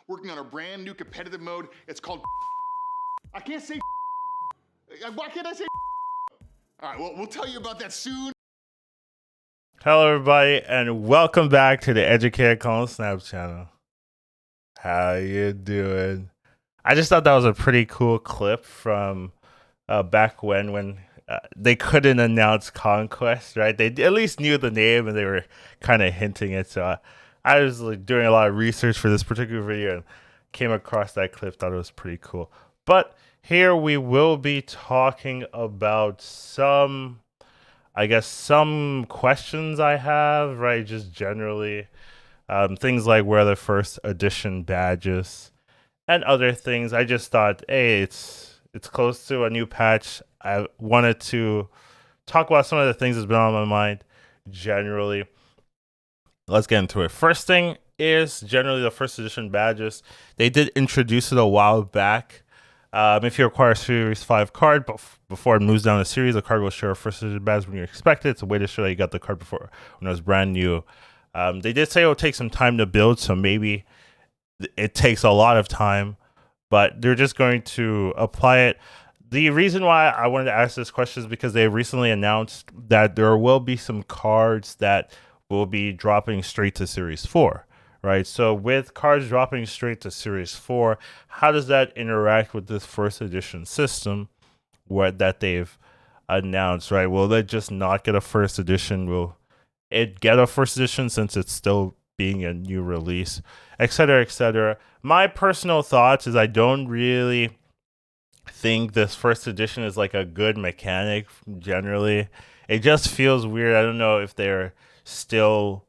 working on a brand new competitive mode. It's called I can't say why can't I say All right, well, we'll tell you about that soon. Hello, everybody, and welcome back to the Educatedcollins Snap channel. How you doing? I just thought that was a pretty cool clip from back when they couldn't announce Conquest, right? They at least knew the name and they were kind of hinting it. So I was like doing a lot of research for this particular video and came across that clip. Thought it was pretty cool. But here we will be talking about some questions I have, right? Just generally, things like where the first edition badges and other things. I just thought, hey, it's close to a new patch. I wanted to talk about some of the things that's been on my mind generally. Let's get into it. First thing is generally the first edition badges. They did introduce it a while back. If you acquire a Series 5 card before it moves down the series, the card will show a first edition badge when you expect it. It's a way to show that you got the card before when it was brand new. They did say it will take some time to build, so maybe it takes a lot of time, but they're just going to apply it. The reason why I wanted to ask this question is because they recently announced that there will be some cards that will be dropping straight to Series 4. Right, so with cards dropping straight to Series 4, how does that interact with this first edition system that they've announced, right? Will they just not get a first edition? Will it get a first edition since it's still being a new release, etc., etc.? My personal thoughts is I don't really think this first edition is like a good mechanic generally. It just feels weird. I don't know if they're still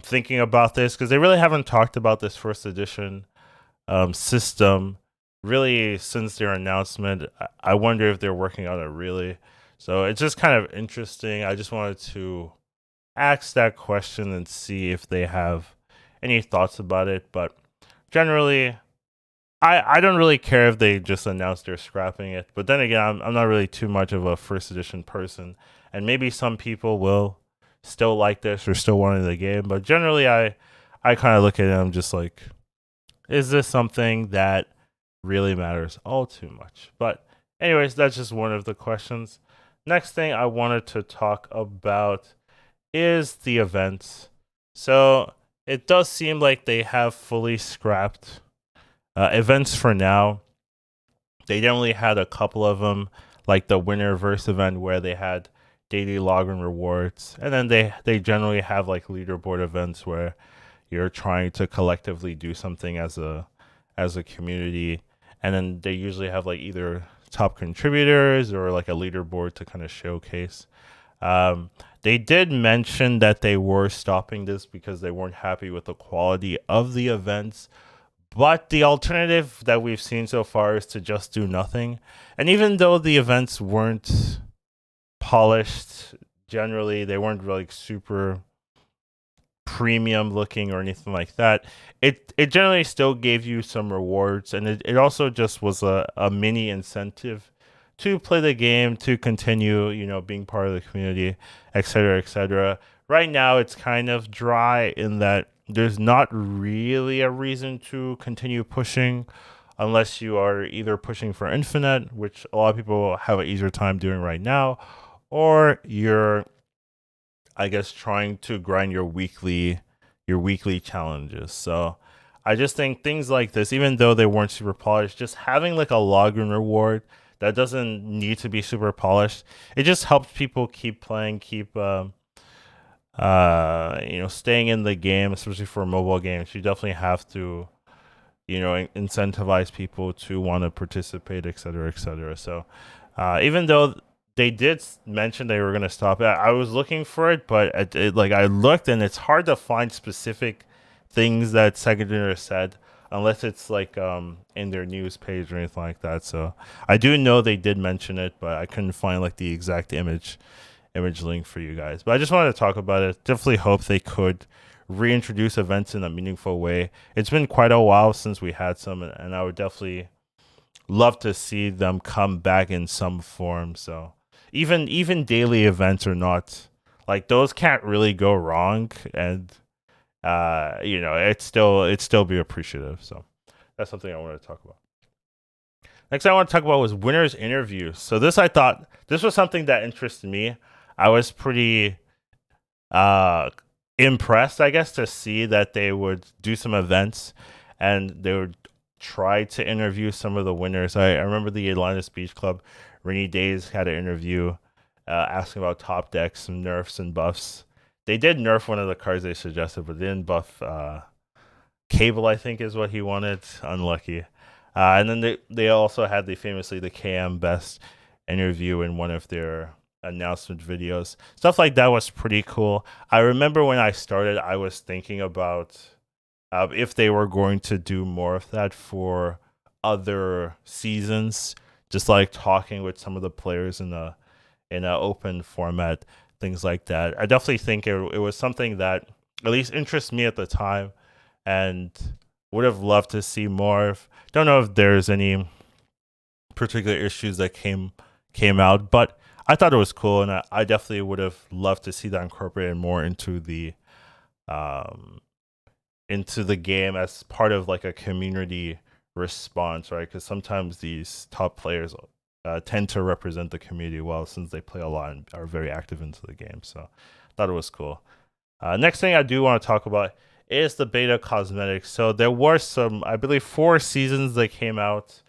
thinking about this because they really haven't talked about this first edition system really since their announcement. I wonder if they're working on it really. So it's just kind of interesting. I just wanted to ask that question and see if they have any thoughts about it. But generally, I don't really care if they just announce they're scrapping it. But then again, I'm not really too much of a first edition person. And maybe some people will still like this or still wanting the game, but generally I kind of look at it and I'm just like, is this something that really matters all too much? But anyways, that's just one of the questions. Next thing I wanted to talk about is the events. So it does seem like they have fully scrapped events for now. They definitely had a couple of them, like the Winterverse event where they had daily login rewards, and then they generally have like leaderboard events where you're trying to collectively do something as a community, and then they usually have like either top contributors or like a leaderboard to kind of showcase. They did mention that they were stopping this because they weren't happy with the quality of the events, but the alternative that we've seen so far is to just do nothing. And even though the events weren't polished, generally they weren't like super premium looking or anything like that, it generally still gave you some rewards, and it also just was a mini incentive to play the game, to continue, being part of the community, etc., etc. Right now it's kind of dry in that there's not really a reason to continue pushing unless you are either pushing for infinite, which a lot of people have an easier time doing right now, or you're, I guess, trying to grind your weekly challenges. So I just think things like this, even though they weren't super polished, just having like a login reward that doesn't need to be super polished, it just helps people keep playing, keep staying in the game, especially for mobile games. You definitely have to, incentivize people to want to participate, etc., etc. So even though they did mention they were going to stop it, I was looking for it, but I looked and it's hard to find specific things that Second Dinner said unless it's like in their news page or anything like that. So I do know they did mention it, but I couldn't find like the exact image link for you guys. But I just wanted to talk about it. Definitely hope they could reintroduce events in a meaningful way. It's been quite a while since we had some, and I would definitely love to see them come back in some form. So even daily events are not like those, can't really go wrong, and it'd still be appreciative. So that's something I wanted to talk about. Next thing I want to talk about was winners interviews. So I thought this was something that interested me. I was pretty uh impressed, I guess, to see that they would do some events and they would try to interview some of the winners. I remember the Atlantis Beach Club, Rainy Days had an interview asking about top decks, some nerfs and buffs. They did nerf one of the cards they suggested, but they didn't buff Cable, I think, is what he wanted. Unlucky. And then they also had the KM Best interview in one of their announcement videos. Stuff like that was pretty cool. I remember when I started, I was thinking about if they were going to do more of that for other seasons, just like talking with some of the players in an open format, things like that. I definitely think it was something that at least interests me at the time, and would have loved to see more. Don't know if there's any particular issues that came out, but I thought it was cool, and I definitely would have loved to see that incorporated more into the game as part of like a community response, right? Because sometimes these top players tend to represent the community well, since they play a lot and are very active into the game. So I thought it was cool. Next thing I do want to talk about is the beta cosmetics. So there were some, I believe, 4 seasons that came out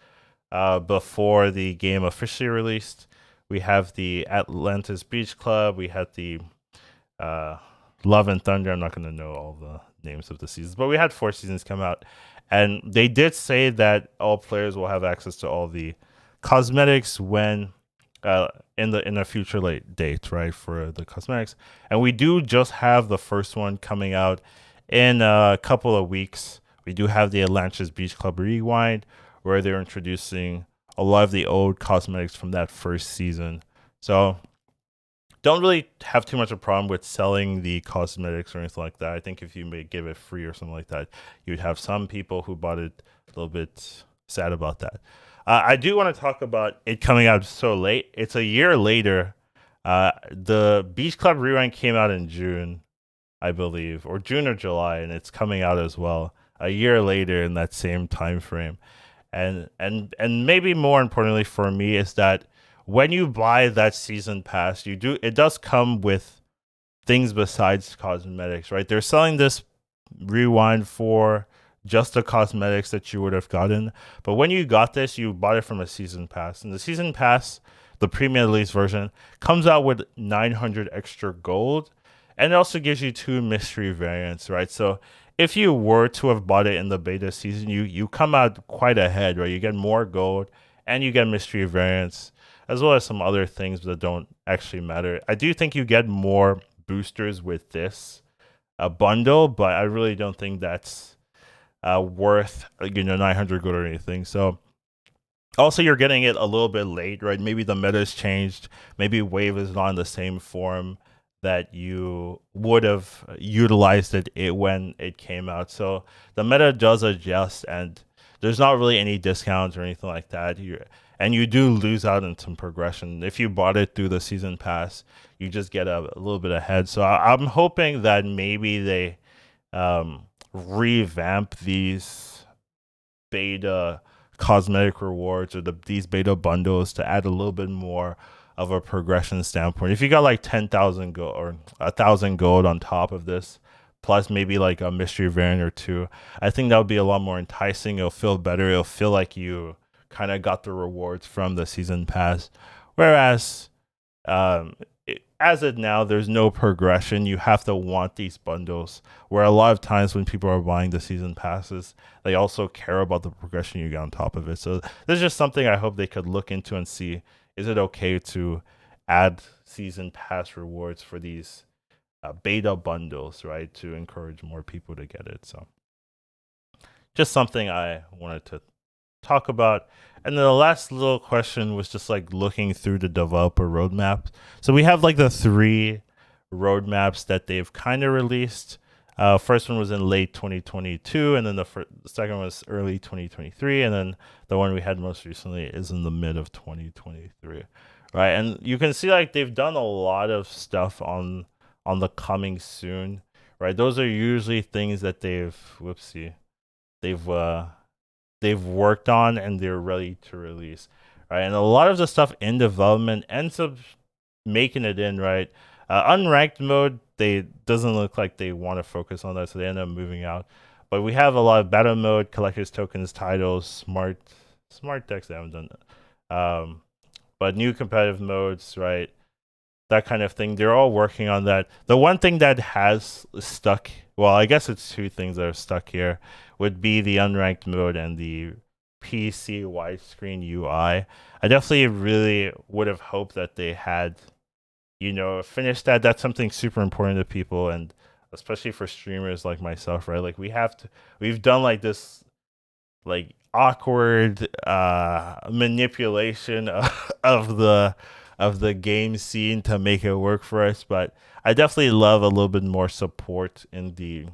before the game officially released. We have the Atlantis Beach Club. We had the Love and Thunder. I'm not going to know all the names of the seasons, but we had 4 seasons come out, and they did say that all players will have access to all the cosmetics when in a future late date, right, for the cosmetics. And we do just have the first one coming out in a couple of weeks. We do have the Atlantis Beach Club Rewind, where they're introducing a lot of the old cosmetics from that first season. So don't really have too much of a problem with selling the cosmetics or anything like that. I think if you may give it free or something like that, you'd have some people who bought it a little bit sad about that. I do want to talk about it coming out so late. It's a year later. The Beach Club Rewind came out in June, I believe, or June or July, and it's coming out as well a year later in that same time frame. And maybe more importantly for me is that when you buy that season pass, it does come with things besides cosmetics, right? They're selling this rewind for just the cosmetics that you would have gotten, but when you got this, you bought it from a season pass, and the season pass, the premium release version, comes out with 900 extra gold, and it also gives you 2 mystery variants, right? So if you were to have bought it in the beta season, you come out quite ahead, right? You get more gold and you get mystery variants, as well as some other things that don't actually matter. I do think you get more boosters with this bundle, but I really don't think that's worth 900 gold or anything. So also, you're getting it a little bit late, right? Maybe the meta's changed. Maybe Wave is not in the same form that you would have utilized it when it came out. So the meta does adjust, and there's not really any discounts or anything like that. And you do lose out on some progression. If you bought it through the season pass, you just get a little bit ahead. So I'm hoping that maybe they revamp these beta cosmetic rewards or these beta bundles to add a little bit more of a progression standpoint. If you got like 10,000 gold or 1,000 gold on top of this, plus maybe like a mystery variant or 2, I think that would be a lot more enticing. It'll feel better. It'll feel like you kind of got the rewards from the season pass. Whereas as of now, there's no progression. You have to want these bundles, where a lot of times when people are buying the season passes, they also care about the progression you get on top of it. So this is just something I hope they could look into and see, is it okay to add season pass rewards for these beta bundles, right, to encourage more people to get it. So just something I wanted to talk about. And then the last little question was just like looking through the developer roadmap. So we have like the 3 roadmaps that they've kind of released. First one was in late 2022, and then the second one was early 2023, and then the one we had most recently is in the mid of 2023, right? And you can see like they've done a lot of stuff on the coming soon right? Those are usually things that they've worked on and they're ready to release, right? And a lot of the stuff in development ends up making it in, right? Unranked mode, they doesn't look like they want to focus on that, so they end up moving out. But we have a lot of battle mode, collector's tokens, titles, smart decks. They haven't done that. But new competitive modes, right? That kind of thing. They're all working on that. The one thing that has stuck, well, I guess it's two things that are stuck here, would be the unranked mode and the PC widescreen UI. I definitely really would have hoped that they had, finished that. That's something super important to people, and especially for streamers like myself, right? Like we've done like this like awkward manipulation of the game scene to make it work for us, but I definitely love a little bit more support in the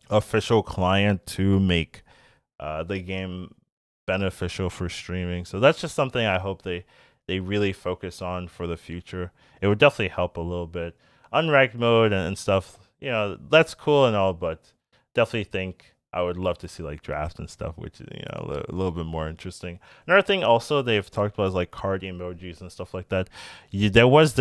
official client to make the game beneficial for streaming. So that's just something I hope they really focus on for the future. It would definitely help a little bit. Unranked mode and stuff, that's cool and all, but definitely think I would love to see like drafts and stuff, which is a little bit more interesting. Another thing also they've talked about is like card emojis and stuff like that. There is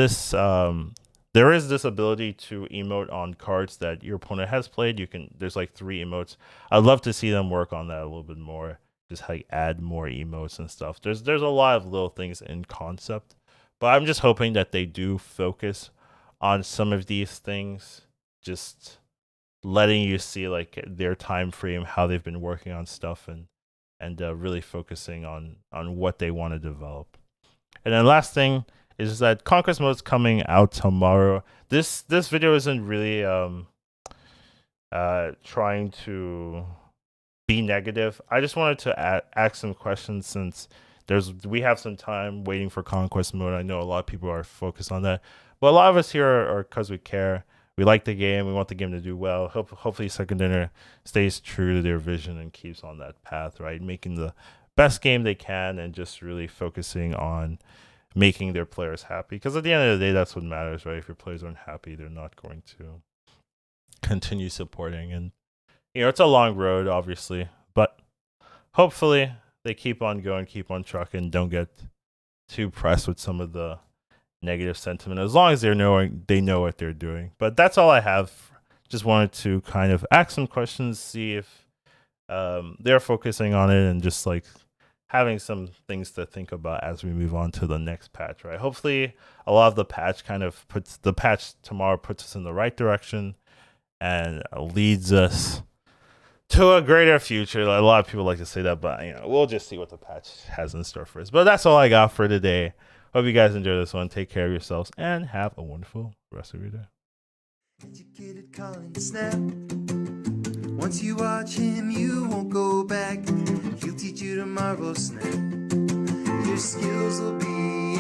this ability to emote on cards that your opponent has played. There's like 3 emotes. I'd love to see them work on that a little bit more. Just like add more emotes and stuff. There's a lot of little things in concept, but I'm just hoping that they do focus on some of these things. Just letting you see like their time frame, how they've been working on stuff, and really focusing on what they want to develop. And then last thing is that Conquest mode's coming out tomorrow. This video isn't really trying to be negative. I just wanted to ask some questions since we have some time waiting for Conquest mode. I know a lot of people are focused on that, but a lot of us here are because we care. We like the game. We want the game to do well. Hopefully, Second Dinner stays true to their vision and keeps on that path, right? Making the best game they can and just really focusing on making their players happy. Because at the end of the day, that's what matters, right? If your players aren't happy, they're not going to continue supporting. And, it's a long road, obviously. But hopefully, they keep on going, keep on trucking, don't get too pressed with some of the negative sentiment, as long as they know what they're doing. But that's all I have. Just wanted to kind of ask some questions, see if they're focusing on it, and just like having some things to think about as we move on to the next patch, right? Hopefully a lot of the patch tomorrow puts us in the right direction and leads us to a greater future. A lot of people like to say that, but we'll just see what the patch has in store for us. But that's all I got for today. Hope you guys enjoy this one. Take care of yourselves and have a wonderful rest of your day. Educatedcollins snap. Once you watch him, you won't go back. He'll teach you to marvel snap. Your skills will be